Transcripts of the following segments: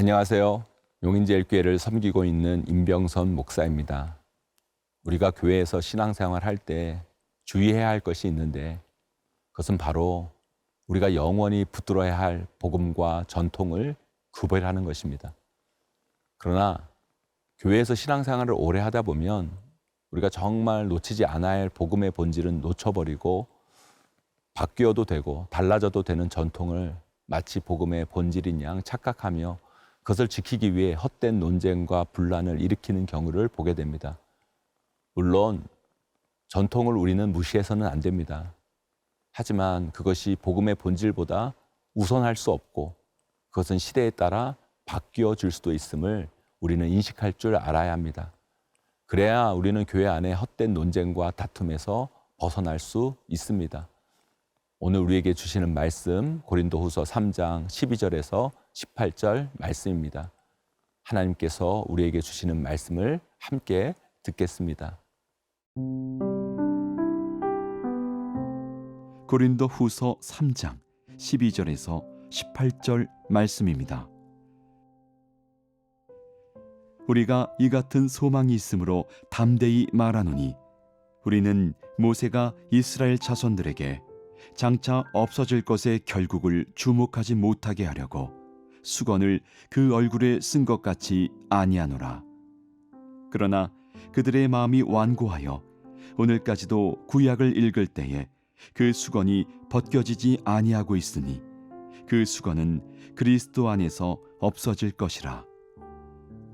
안녕하세요. 용인제일교회를 섬기고 있는 임병선 목사입니다. 우리가 교회에서 신앙생활 할 때 주의해야 할 것이 있는데 그것은 바로 우리가 영원히 붙들어야 할 복음과 전통을 구별하는 것입니다. 그러나 교회에서 신앙생활을 오래 하다 보면 우리가 정말 놓치지 않아야 할 복음의 본질은 놓쳐버리고 바뀌어도 되고 달라져도 되는 전통을 마치 복음의 본질인 양 착각하며 그것을 지키기 위해 헛된 논쟁과 분란을 일으키는 경우를 보게 됩니다. 물론 전통을 우리는 무시해서는 안 됩니다. 하지만 그것이 복음의 본질보다 우선할 수 없고 그것은 시대에 따라 바뀌어질 수도 있음을 우리는 인식할 줄 알아야 합니다. 그래야 우리는 교회 안에 헛된 논쟁과 다툼에서 벗어날 수 있습니다. 오늘 우리에게 주시는 말씀 고린도후서 3장 12절에서 18절 말씀입니다. 하나님께서 우리에게 주시는 말씀을 함께 듣겠습니다. 고린도후서 3장 12절에서 18절 말씀입니다. 우리가 이 같은 소망이 있으므로 담대히 말하노니 우리는 모세가 이스라엘 자손들에게 장차 없어질 것의 결국을 주목하지 못하게 하려고 수건을 그 얼굴에 쓴 것 같이 아니하노라. 그러나 그들의 마음이 완고하여 오늘까지도 구약을 읽을 때에 그 수건이 벗겨지지 아니하고 있으니 그 수건은 그리스도 안에서 없어질 것이라.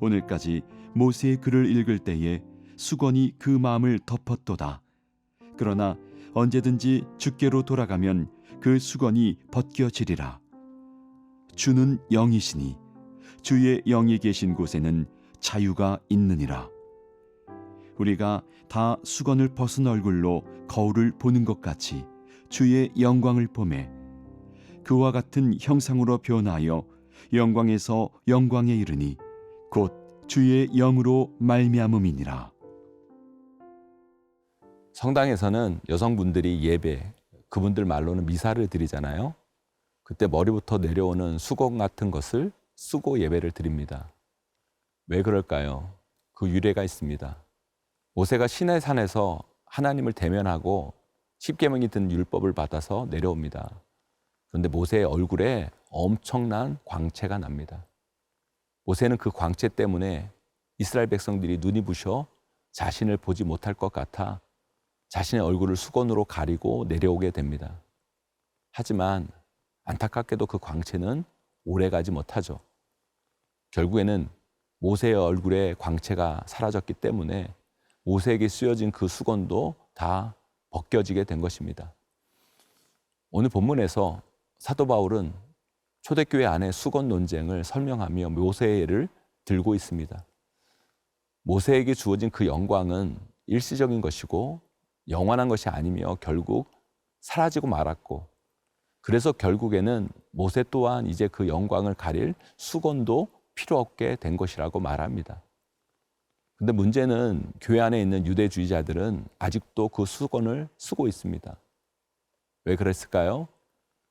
오늘까지 모세의 글을 읽을 때에 수건이 그 마음을 덮었도다. 그러나 언제든지 주께로 돌아가면 그 수건이 벗겨지리라. 주는 영이시니 주의 영이 계신 곳에는 자유가 있느니라. 우리가 다 수건을 벗은 얼굴로 거울을 보는 것 같이 주의 영광을 보매 그와 같은 형상으로 변하여 영광에서 영광에 이르니 곧 주의 영으로 말미암음이니라. 성당에서는 여성분들이 예배, 그분들 말로는 미사를 드리잖아요. 그때 머리부터 내려오는 수건 같은 것을 쓰고 예배를 드립니다. 왜 그럴까요? 그 유래가 있습니다. 모세가 시내 산에서 하나님을 대면하고 십계명이 든 율법을 받아서 내려옵니다. 그런데 모세의 얼굴에 엄청난 광채가 납니다. 모세는 그 광채 때문에 이스라엘 백성들이 눈이 부셔 자신을 보지 못할 것 같아 자신의 얼굴을 수건으로 가리고 내려오게 됩니다. 하지만 안타깝게도 그 광채는 오래가지 못하죠. 결국에는 모세의 얼굴에 광채가 사라졌기 때문에 모세에게 쓰여진 그 수건도 다 벗겨지게 된 것입니다. 오늘 본문에서 사도 바울은 초대교회 안의 수건 논쟁을 설명하며 모세의 예를 들고 있습니다. 모세에게 주어진 그 영광은 일시적인 것이고 영원한 것이 아니며 결국 사라지고 말았고 그래서 결국에는 모세 또한 이제 그 영광을 가릴 수건도 필요 없게 된 것이라고 말합니다. 근데 문제는 교회 안에 있는 유대주의자들은 아직도 그 수건을 쓰고 있습니다. 왜 그랬을까요?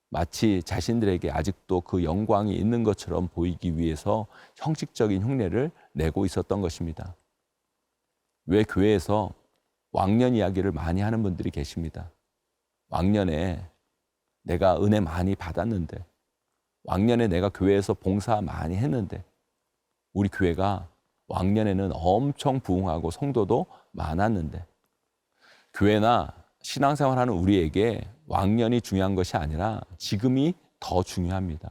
마치 자신들에게 아직도 그 영광이 있는 것처럼 보이기 위해서 형식적인 흉내를 내고 있었던 것입니다. 왜 교회에서 왕년 이야기를 많이 하는 분들이 계십니다. 왕년에 내가 은혜 많이 받았는데, 왕년에 내가 교회에서 봉사 많이 했는데, 우리 교회가 왕년에는 엄청 부흥하고 성도도 많았는데, 교회나 신앙생활하는 우리에게 왕년이 중요한 것이 아니라 지금이 더 중요합니다.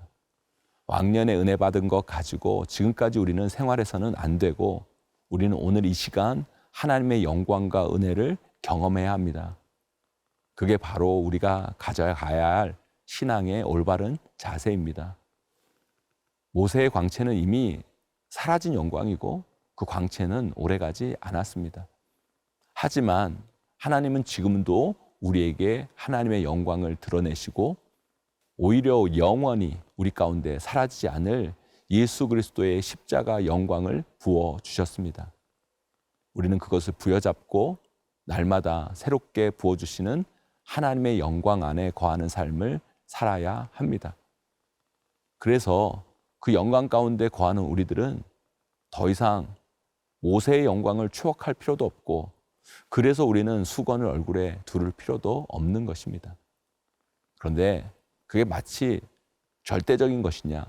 왕년에 은혜 받은 것 가지고 지금까지 우리는 생활해서는 안 되고 우리는 오늘 이 시간 하나님의 영광과 은혜를 경험해야 합니다. 그게 바로 우리가 가져가야 할 신앙의 올바른 자세입니다. 모세의 광채는 이미 사라진 영광이고 그 광채는 오래가지 않았습니다. 하지만 하나님은 지금도 우리에게 하나님의 영광을 드러내시고 오히려 영원히 우리 가운데 사라지지 않을 예수 그리스도의 십자가 영광을 부어주셨습니다. 우리는 그것을 부여잡고 날마다 새롭게 부어주시는 하나님의 영광 안에 거하는 삶을 살아야 합니다. 그래서 그 영광 가운데 거하는 우리들은 더 이상 모세의 영광을 추억할 필요도 없고, 그래서 우리는 수건을 얼굴에 두를 필요도 없는 것입니다. 그런데 그게 마치 절대적인 것이냐,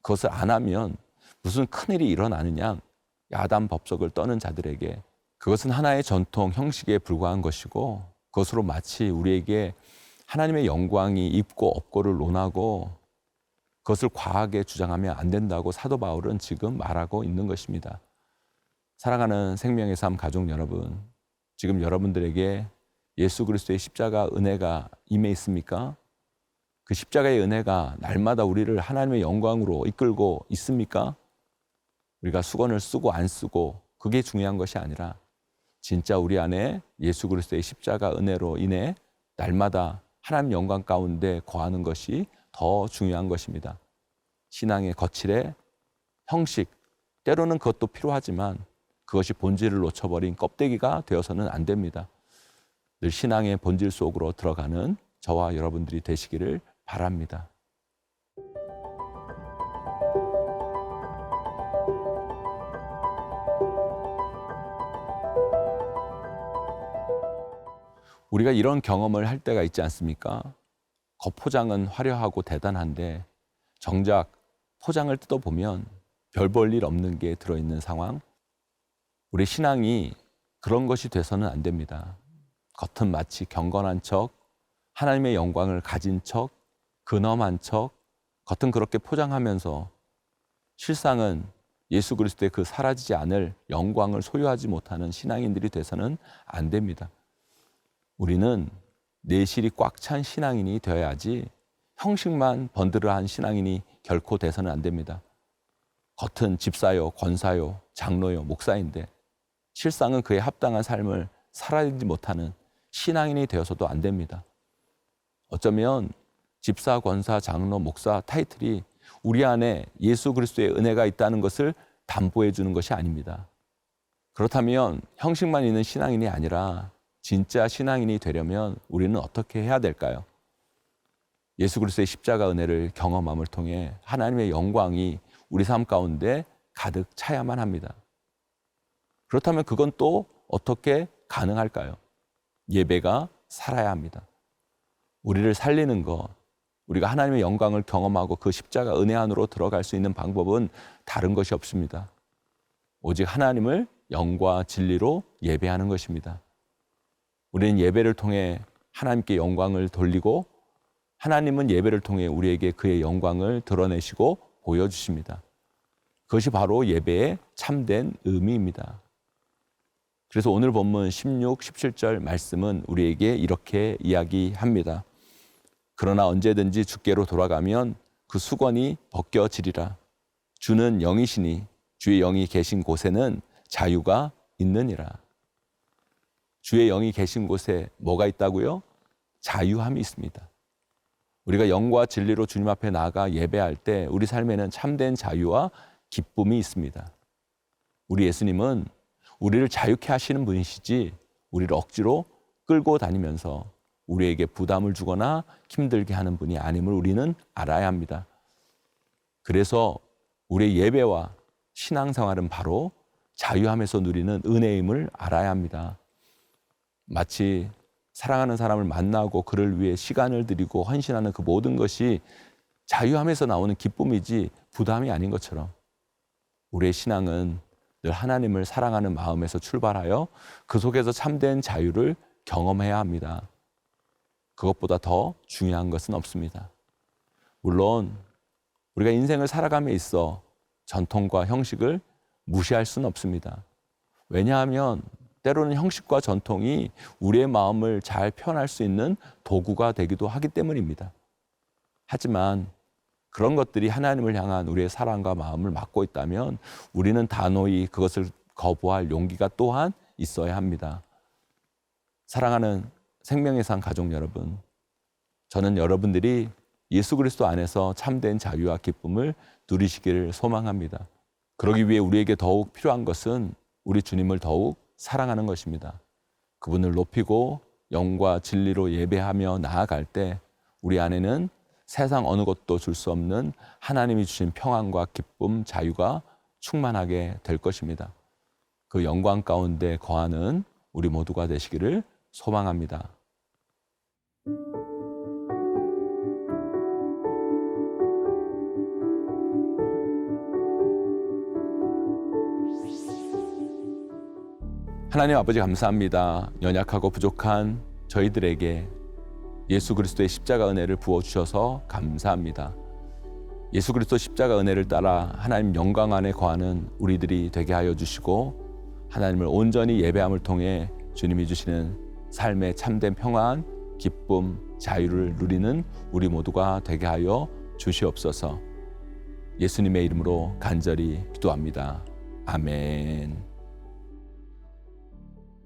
그것을 안 하면 무슨 큰일이 일어나느냐, 야단 법석을 떠는 자들에게 그것은 하나의 전통, 형식에 불과한 것이고, 그것으로 마치 우리에게 하나님의 영광이 있고 없고를 논하고 그것을 과하게 주장하면 안 된다고 사도 바울은 지금 말하고 있는 것입니다. 사랑하는 생명의 삶 가족 여러분, 지금 여러분들에게 예수 그리스도의 십자가 은혜가 임해 있습니까? 그 십자가의 은혜가 날마다 우리를 하나님의 영광으로 이끌고 있습니까? 우리가 수건을 쓰고 안 쓰고 그게 중요한 것이 아니라 진짜 우리 안에 예수 그리스도의 십자가 은혜로 인해 날마다 하나님 영광 가운데 거하는 것이 더 중요한 것입니다. 신앙의 거칠의 형식, 때로는 그것도 필요하지만 그것이 본질을 놓쳐버린 껍데기가 되어서는 안 됩니다. 늘 신앙의 본질 속으로 들어가는 저와 여러분들이 되시기를 바랍니다. 우리가 이런 경험을 할 때가 있지 않습니까? 겉포장은 화려하고 대단한데 정작 포장을 뜯어보면 별 볼 일 없는 게 들어있는 상황. 우리 신앙이 그런 것이 돼서는 안 됩니다. 겉은 마치 경건한 척, 하나님의 영광을 가진 척, 근엄한 척, 겉은 그렇게 포장하면서 실상은 예수 그리스도의 그 사라지지 않을 영광을 소유하지 못하는 신앙인들이 돼서는 안 됩니다. 우리는 내실이 꽉 찬 신앙인이 되어야지 형식만 번드러한 신앙인이 결코 돼서는 안 됩니다. 겉은 집사요, 권사요, 장로요, 목사인데 실상은 그에 합당한 삶을 살아내지 못하는 신앙인이 되어서도 안 됩니다. 어쩌면 집사, 권사, 장로, 목사 타이틀이 우리 안에 예수 그리스도의 은혜가 있다는 것을 담보해 주는 것이 아닙니다. 그렇다면 형식만 있는 신앙인이 아니라 진짜 신앙인이 되려면 우리는 어떻게 해야 될까요? 예수 그리스도의 십자가 은혜를 경험함을 통해 하나님의 영광이 우리 삶 가운데 가득 차야만 합니다. 그렇다면 그건 또 어떻게 가능할까요? 예배가 살아야 합니다. 우리를 살리는 것, 우리가 하나님의 영광을 경험하고 그 십자가 은혜 안으로 들어갈 수 있는 방법은 다른 것이 없습니다. 오직 하나님을 영과 진리로 예배하는 것입니다. 우리는 예배를 통해 하나님께 영광을 돌리고 하나님은 예배를 통해 우리에게 그의 영광을 드러내시고 보여주십니다. 그것이 바로 예배의 참된 의미입니다. 그래서 오늘 본문 16, 17절 말씀은 우리에게 이렇게 이야기합니다. 그러나 언제든지 주께로 돌아가면 그 수건이 벗겨지리라. 주는 영이시니 주의 영이 계신 곳에는 자유가 있느니라. 주의 영이 계신 곳에 뭐가 있다고요? 자유함이 있습니다. 우리가 영과 진리로 주님 앞에 나아가 예배할 때 우리 삶에는 참된 자유와 기쁨이 있습니다. 우리 예수님은 우리를 자유케 하시는 분이시지 우리를 억지로 끌고 다니면서 우리에게 부담을 주거나 힘들게 하는 분이 아님을 우리는 알아야 합니다. 그래서 우리의 예배와 신앙생활은 바로 자유함에서 누리는 은혜임을 알아야 합니다. 마치 사랑하는 사람을 만나고 그를 위해 시간을 들이고 헌신하는 그 모든 것이 자유함에서 나오는 기쁨이지 부담이 아닌 것처럼 우리의 신앙은 늘 하나님을 사랑하는 마음에서 출발하여 그 속에서 참된 자유를 경험해야 합니다. 그것보다 더 중요한 것은 없습니다. 물론 우리가 인생을 살아감에 있어 전통과 형식을 무시할 수는 없습니다. 왜냐하면 때로는 형식과 전통이 우리의 마음을 잘 표현할 수 있는 도구가 되기도 하기 때문입니다. 하지만 그런 것들이 하나님을 향한 우리의 사랑과 마음을 막고 있다면 우리는 단호히 그것을 거부할 용기가 또한 있어야 합니다. 사랑하는 생명의 산 가족 여러분, 저는 여러분들이 예수 그리스도 안에서 참된 자유와 기쁨을 누리시기를 소망합니다. 그러기 위해 우리에게 더욱 필요한 것은 우리 주님을 더욱 사랑하는 것입니다. 그분을 높이고 영과 진리로 예배하며 나아갈 때 우리 안에는 세상 어느 것도 줄 수 없는 하나님이 주신 평안과 기쁨, 자유가 충만하게 될 것입니다. 그 영광 가운데 거하는 우리 모두가 되시기를 소망합니다. 하나님 아버지 감사합니다. 연약하고 부족한 저희들에게 예수 그리스도의 십자가 은혜를 부어주셔서 감사합니다. 예수 그리스도 십자가 은혜를 따라 하나님 영광 안에 거하는 우리들이 되게 하여 주시고 하나님을 온전히 예배함을 통해 주님이 주시는 삶의 참된 평안, 기쁨, 자유를 누리는 우리 모두가 되게 하여 주시옵소서. 예수님의 이름으로 간절히 기도합니다. 아멘.